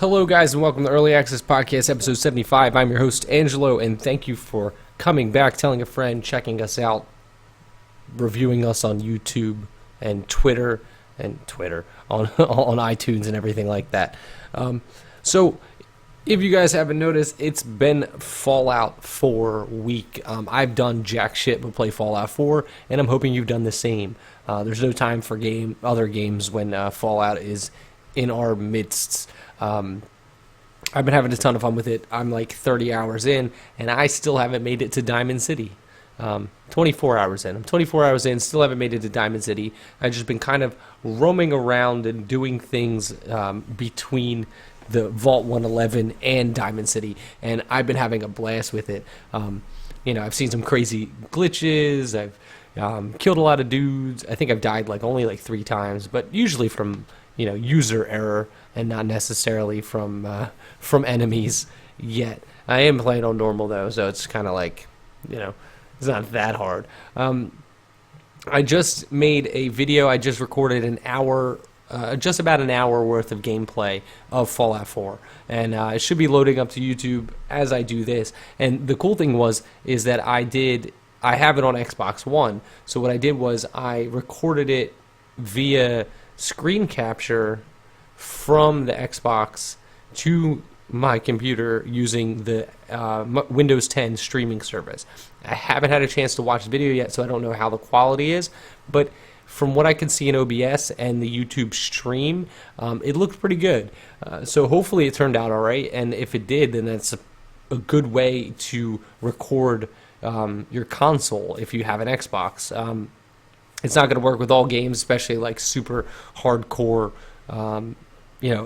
Hello, guys, and welcome to Early Access Podcast, episode 75. I'm your host, Angelo, and thank you for coming back, telling a friend, checking us out, reviewing us on YouTube and Twitter on on iTunes and everything like that. So, if you guys haven't noticed, it's been Fallout 4 week. I've done jack shit but play Fallout 4, and I'm hoping you've done the same. There's no time for other games when Fallout is in our midst. I've been having a ton of fun with it. I'm like 30 hours in, and I still haven't made it to Diamond City. 24 hours in. I'm 24 hours in, still haven't made it to Diamond City. I've just been kind of roaming around and doing things between the Vault 111 and Diamond City, and I've been having a blast with it. I've seen some crazy glitches. I've killed a lot of dudes. I think I've died only 3 times, but usually from user error and not necessarily from enemies yet. I am playing on normal though, so it's kind of it's not that hard. I just made a video. I just recorded just about an hour worth of gameplay of Fallout 4, and it should be loading up to YouTube as I do this. And the cool thing is that I have it on Xbox One. So what I did was I recorded it via screen capture from the Xbox to my computer using the Windows 10 streaming service. I haven't had a chance to watch the video yet, so I don't know how the quality is, but from what I can see in OBS and the YouTube stream, it looked pretty good. So hopefully it turned out all right, and if it did, then that's a good way to record your console if you have an Xbox. It's not going to work with all games, especially super hardcore,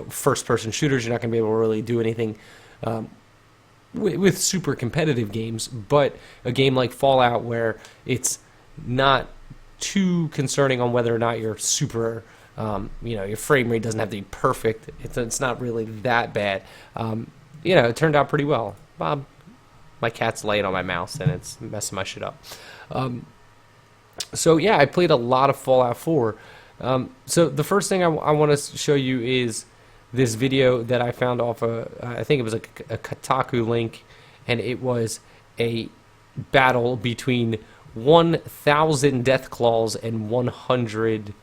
first-person shooters. You're not going to be able to really do anything with super competitive games. But a game like Fallout, where it's not too concerning on whether or not you're super, your frame rate doesn't have to be perfect. It's not really that bad. It turned out pretty well. Bob, my cat's laying on my mouse, and it's messing my shit up. So yeah, I played a lot of Fallout 4. So the first thing I want to show you is this video that I found off I think it was a Kotaku link, and it was a battle between 1,000 Deathclaws and 100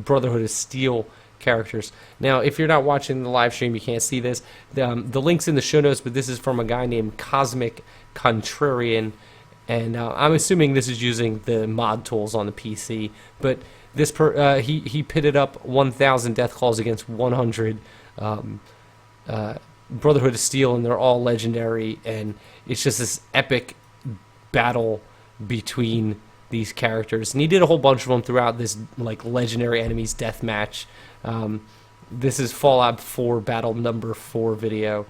Brotherhood of Steel characters. Now, if you're not watching the live stream, you can't see this. The link's in the show notes, but this is from a guy named Cosmic Contrarian, and I'm assuming this is using the mod tools on the PC. But this he pitted up 1,000 Deathclaws against 100 Brotherhood of Steel, and they're all legendary, and it's just this epic battle between these characters. And he did a whole bunch of them throughout this legendary enemies death match. This is Fallout 4 battle number 4 video,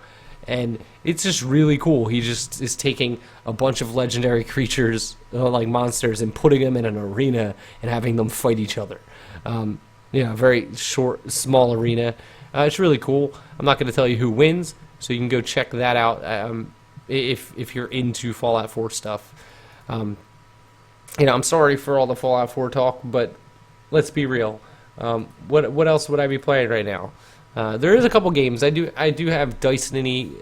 and it's just really cool. He just is taking a bunch of legendary creatures, monsters, and putting them in an arena and having them fight each other. Very short, small arena. It's really cool. I'm not going to tell you who wins, so you can go check that out if you're into Fallout 4 stuff. I'm sorry for all the Fallout 4 talk, but let's be real. What else would I be playing right now? There is a couple games. I do have Destiny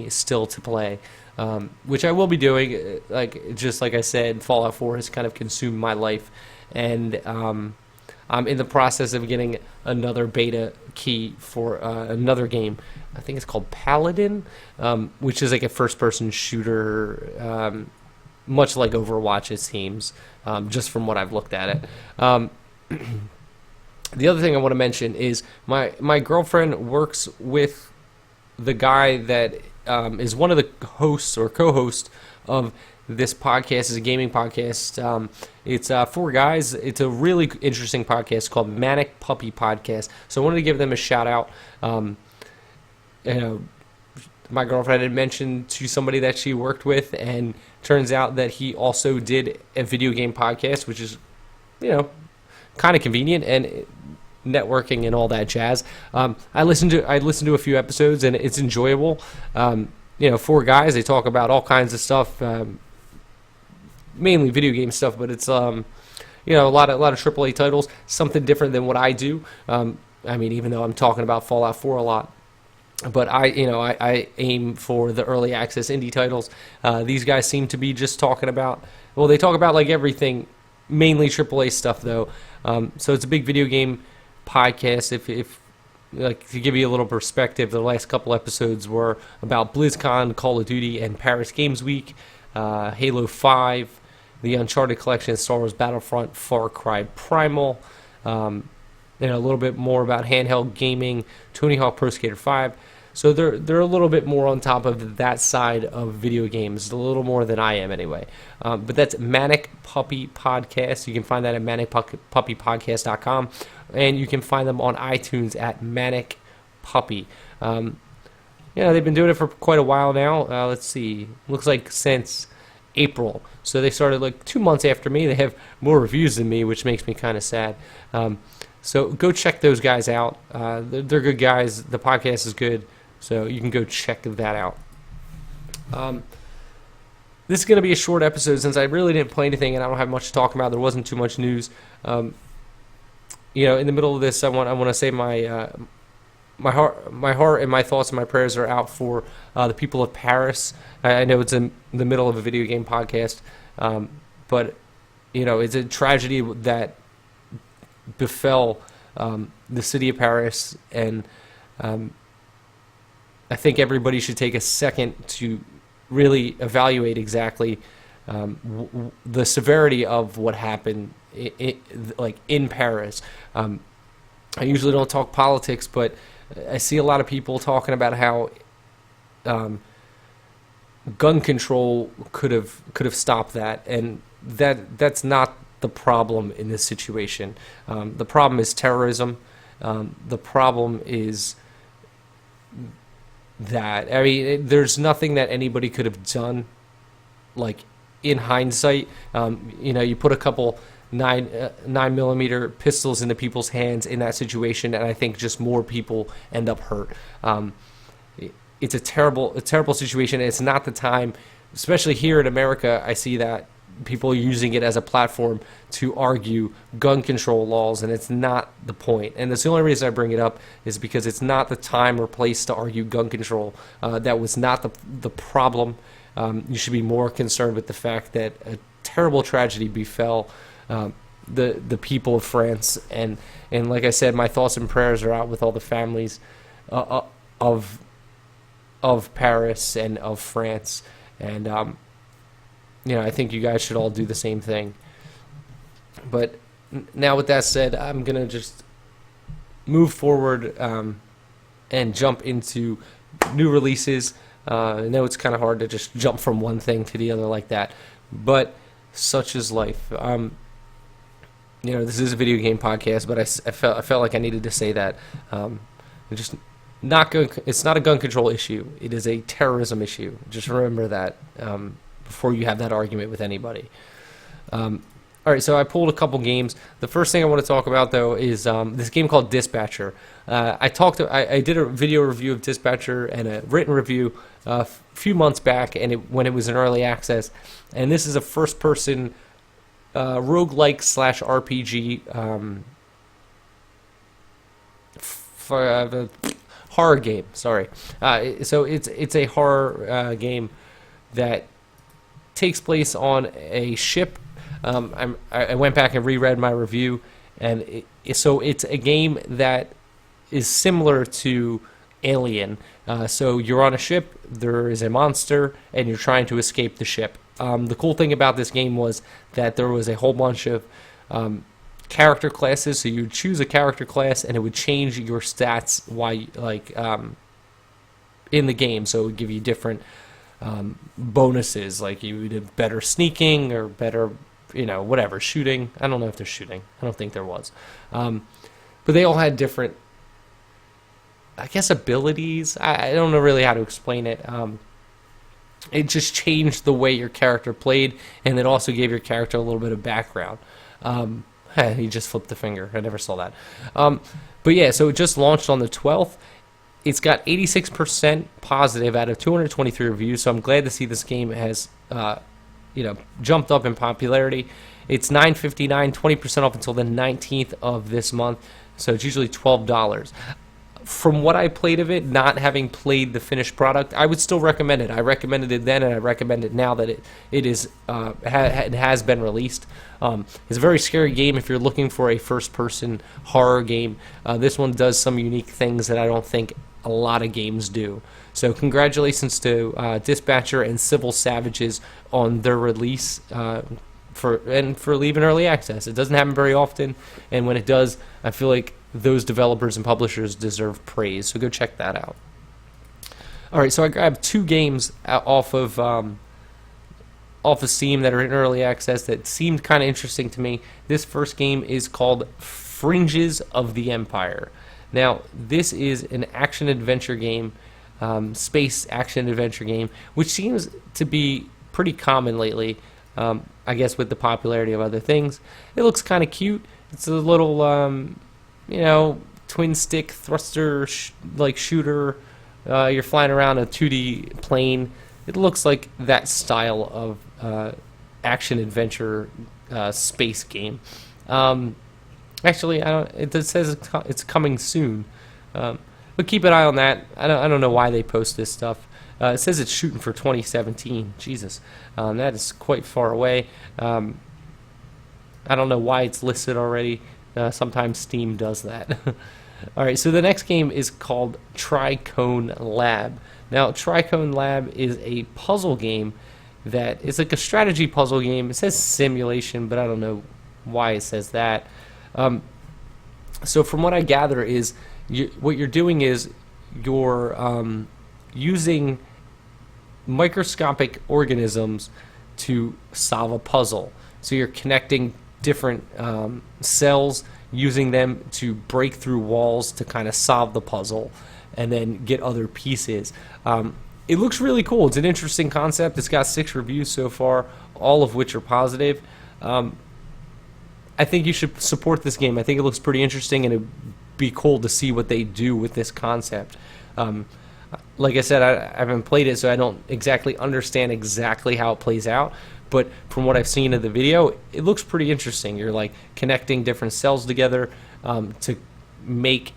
still to play, which I will be doing. Just like I said, Fallout 4 has kind of consumed my life, and I'm in the process of getting another beta key for another game. I think it's called Paladin, which is a first-person shooter, much like Overwatch, it seems, just from what I've looked at it. The other thing I want to mention is my girlfriend works with the guy that is one of the hosts or co-hosts of this podcast. It's a gaming podcast. It's 4 guys. It's a really interesting podcast called Manic Puppy Podcast. So I wanted to give them a shout out. My girlfriend had mentioned to somebody that she worked with, and turns out that he also did a video game podcast, which is, kind of convenient and networking and all that jazz. I listened to a few episodes, and it's enjoyable. 4 guys, they talk about all kinds of stuff, mainly video game stuff, but it's a lot of AAA titles, something different than what I do. I mean, even though I'm talking about Fallout 4 a lot, but I aim for the early access indie titles. These guys seem to be just talking about, well, they talk about like everything, mainly AAA stuff though. So it's a big video game podcast. If like, to give you a little perspective, the last couple episodes were about BlizzCon, Call of Duty, and Paris Games Week, Halo 5, the Uncharted Collection, Star Wars Battlefront, Far Cry Primal, a little bit more about handheld gaming, Tony Hawk Pro Skater 5. So they're a little bit more on top of that side of video games, a little more than I am anyway. But that's Manic Puppy Podcast. You can find that at manicpuppypodcast.com, and you can find them on iTunes at Manic Puppy. They've been doing it for quite a while now. Let's see, looks like since April. So they started like 2 months after me. They have more reviews than me, which makes me kind of sad. So go check those guys out. They're good guys. The podcast is good. So you can go check that out. This is going to be a short episode since I really didn't play anything and I don't have much to talk about. There wasn't too much news. In the middle of this, I want to say my heart and my thoughts and my prayers are out for the people of Paris. I know it's in the middle of a video game podcast, but it's a tragedy that befell the city of Paris, and I think everybody should take a second to really evaluate exactly the severity of what happened in Paris. I usually don't talk politics, but I see a lot of people talking about how gun control could have stopped that, and that's not the problem in this situation. The problem is terrorism. The problem is that, there's nothing that anybody could have done, like, in hindsight. You put a couple 9mm pistols into people's hands in that situation, and I think just more people end up hurt. It's a terrible situation. It's not the time, especially here in America. I see that people are using it as a platform to argue gun control laws, and it's not the point. And that's the only reason I bring it up, is because it's not the time or place to argue gun control. That was not the problem. You should be more concerned with the fact that a terrible tragedy befell the people of France, and like I said, my thoughts and prayers are out with all the families of Paris and of France, and I think you guys should all do the same thing. But now, with that said, I'm gonna just move forward and jump into new releases. I know it's kind of hard to just jump from one thing to the other like that, but such is life. This is a video game podcast, but I felt like I needed to say that. It's not a gun control issue. It is a terrorism issue. Just remember that before you have that argument with anybody. All right, so I pulled a couple games. The first thing I want to talk about, though, is this game called Dispatcher. I did a video review of Dispatcher and a written review a few months back, and when it was in early access. And this is a first-person roguelike / RPG horror game. Sorry. So it's a horror game that takes place on a ship. I went back and reread my review, and so it's a game that is similar to Alien. So you're on a ship, there is a monster, and you're trying to escape the ship. The cool thing about this game was that there was a whole bunch of character classes, so you would choose a character class, and it would change your stats in the game. So it would give you different bonuses, like you would have better sneaking or better, whatever, shooting. I don't know if there's shooting. I don't think there was. But they all had different, I guess, abilities. I don't know really how to explain it. It just changed the way your character played, and it also gave your character a little bit of background. He just flipped the finger. I never saw that. But yeah, so it just launched on the 12th. It's got 86% positive out of 223 reviews, so I'm glad to see this game has jumped up in popularity. It's $9.59, 20% off until the 19th of this month. So it's usually $12. From what I played of it, not having played the finished product, I would still recommend it. I recommended it then, and I recommend it now that it has been released. It's a very scary game if you're looking for a first-person horror game. This one does some unique things that I don't think a lot of games do. So congratulations to Dispatcher and Civil Savages on their release for leaving early access. It doesn't happen very often, and when it does, I feel like those developers and publishers deserve praise. So go check that out. All right, so I grabbed 2 games off of Steam that are in early access that seemed kind of interesting to me. This first game is called Fringes of the Empire. Now, this is an action-adventure game, space action-adventure game, which seems to be pretty common lately, I guess with the popularity of other things. It looks kind of cute. It's a little, twin stick thruster shooter. You're flying around a 2D plane. It looks like that style of action-adventure space game. Actually, it says it's coming soon, but keep an eye on that. I don't know why they post this stuff. It says it's shooting for 2017. Jesus, that is quite far away. I don't know why it's listed already. Sometimes Steam does that. All right, so the next game is called Tricone Lab. Now, Tricone Lab is a puzzle game that is like a strategy puzzle game. It says simulation, but I don't know why it says that. So from what I gather is what you're doing is you're using microscopic organisms to solve a puzzle. So you're connecting different cells, using them to break through walls to kind of solve the puzzle and then get other pieces. It looks really cool. It's an interesting concept. It's got 6 reviews so far, all of which are positive. I think you should support this game. I think it looks pretty interesting, and it'd be cool to see what they do with this concept. Like I said, I haven't played it, so I don't exactly understand exactly how it plays out. But from what I've seen of the video, it looks pretty interesting. You're like connecting different cells together to make.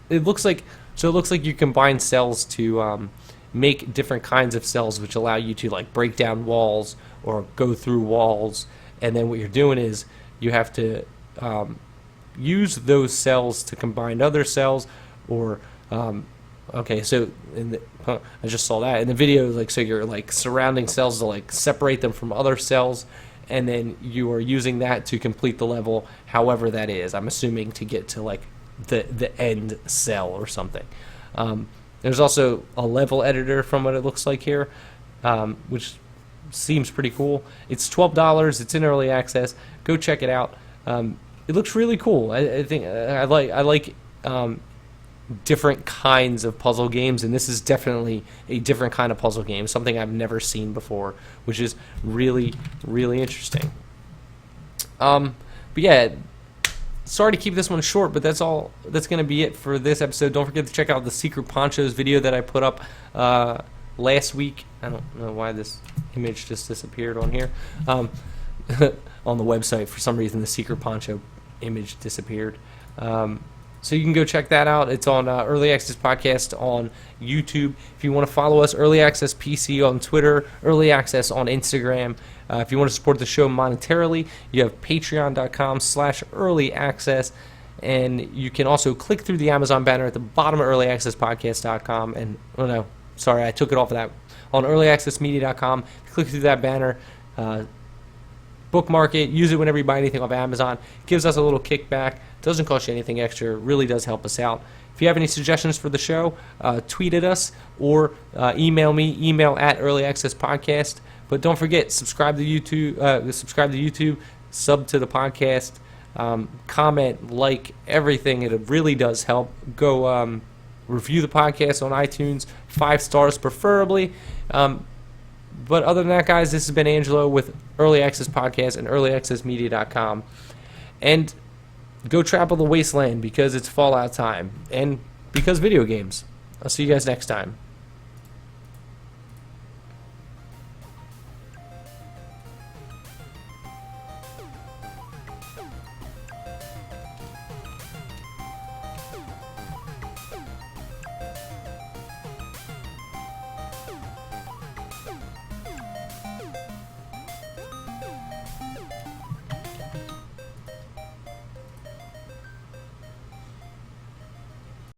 It looks like you combine cells to make different kinds of cells, which allow you to like break down walls or go through walls. And then what you're doing is you have to use those cells to combine other cells, or okay, so I just saw that in the video. Like, so you're like surrounding cells to like separate them from other cells, and then you are using that to complete the level, however that is. I'm assuming to get to like the end cell or something. There's also a level editor from what it looks like here, which seems pretty cool. It's $12. It's in early access. Go check it out. It looks really cool. I think I like different kinds of puzzle games, and this is definitely a different kind of puzzle game, something I've never seen before, which is really, really interesting. But yeah, sorry to keep this one short, but that's going to be it for this episode. Don't forget to check out the Secret Ponchos video that I put up last week. I don't know why this image just disappeared on here. On the website, for some reason, the Secret Poncho image disappeared. So you can go check that out. It's on Early Access Podcast on YouTube. If you want to follow us, Early Access PC on Twitter, Early Access on Instagram. If you want to support the show monetarily, you have patreon.com/early access. And you can also click through the Amazon banner at the bottom of earlyaccesspodcast.com. And, oh no, sorry, I took it off of that. On earlyaccessmedia.com, click through that banner. Bookmark it, use it whenever you buy anything off Amazon. Gives us a little kickback. Doesn't cost you anything extra. Really does help us out. If you have any suggestions for the show, tweet at us or email me. Email at Early Access Podcast. But don't forget, subscribe to YouTube. Sub to the podcast. Comment, like, everything. It really does help. Go review the podcast on iTunes. 5 stars preferably. But other than that, guys, this has been Angelo with Early Access Podcast and earlyaccessmedia.com. And go travel the wasteland because it's Fallout time and because video games. I'll see you guys next time.